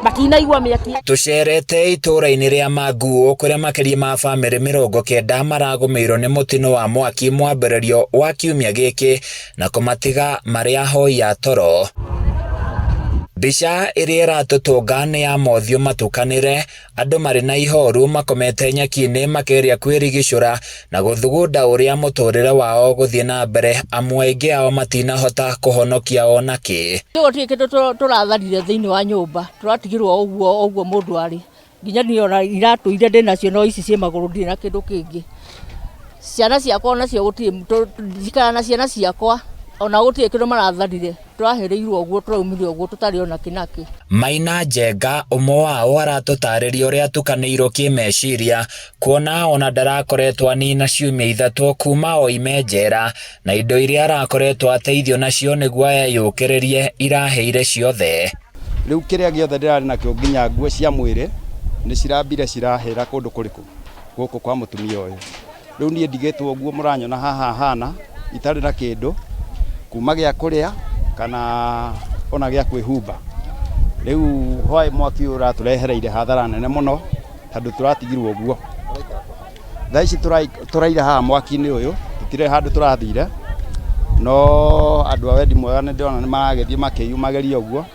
makinaigua miaki. Tucerete itura-ini ria Manguo kuria makiria ma family 90 maragumirwo ni mutino wa mwaki mwambĩrĩrio wa kiumia giki na kumatiga mari ahoi a toro. Mbica iria iratutunga ni ya mothio matukanire, andu mari na ihoru makomete nyaki-ini makeria kwirigicura na guthugunda uria muturire wao guthie na mbere, amwe aingi ao matinahota kuhonokia onaki. Gutiri kindu turatharire thiini wa nyumba, turatigirwo uguo mundu ari nginya niona iratu iria ndinacio no ici cie maguru ndiri na kindu kingi. Ciana ciakwa nacio gutiri njikara na ciana ciakwa ona gutiri kindu maratharire, turahereirwo uguo turaumire uguo tutari ona kinaki. Maina Njenga umwe wao aratutariria uria atukanirwo kimeciria, kuona ona ndarakoretwo anina ciumia ithatu kuma oime njera na indo iria arakoretwo ateithio nacio niguo eyukiririe iraheire ciothe. Riu kiria giothe ndirari nakio nginya nguo cia mwiri ni cirambire cirahera kundu kuriku guku kwa mutumia uyu. Riu nie ndigitwo nguo muranyona haha hana itari na kindu kuma gia kuria kana ona gia kwihumba. Riu hoi mwaki uraturehereire hathara nene muno handu turatigirwo guo. Thaici turaira haha mwaki-ini uyu tutire handu turathire, no andu a wendi mwega ni ndona ni maragethie makiyumageria uguo,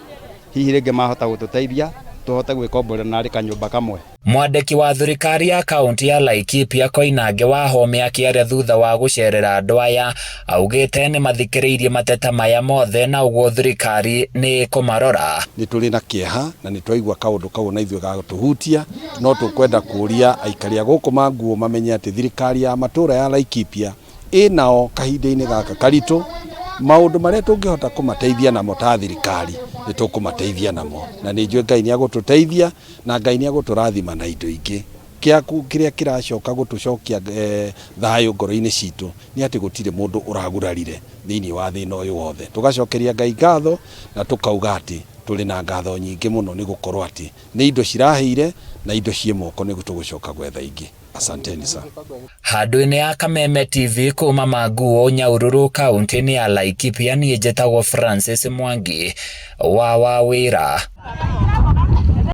hihi ringi mahota gututeithia tuhote gwikombora nari kanyumba kamwe. Mwandiki wa thirikari ya kaunti ya Laikipia Koinange Wahome akiaria thutha wa gucerera andu aya augite ni mathikiriirie mateta maya mothe na uguo thirikari ni kumarora. Ni turi na kieha na ni twaigua kaundu kau na ithuĩ gatuhutia, no tukwenda kuria aikari a guku Manguo mamenye ati thirikari ya matura ya Laikipia inao kahinda-ini gaka karitu. Maundu maria tungihota kumateithia namo ta thirikari ni tukumateithia namo, na ni njue Ngai ni agututeithia na Ngai ni aguturathima na indo ingi. Kiria kiracoka gutucokia thayu ngoro-ini citu ni ati gutire mundu uragurarire thiini wa thina uyu wothe. Tugacokeria Ngai ngatho na tukauga ati tuli na ngatho nyingi muno ni gukorwo ati ni indo ciraheire na indo cie moko ni gutugucoka gwetha ingi. Asanteni sana. Handu-ini ya Kameme TV kuma Manguo Nyahururu kaunti-ini ya Laikipia, ni njĩtagwo Francis Mwangi wa Wawira.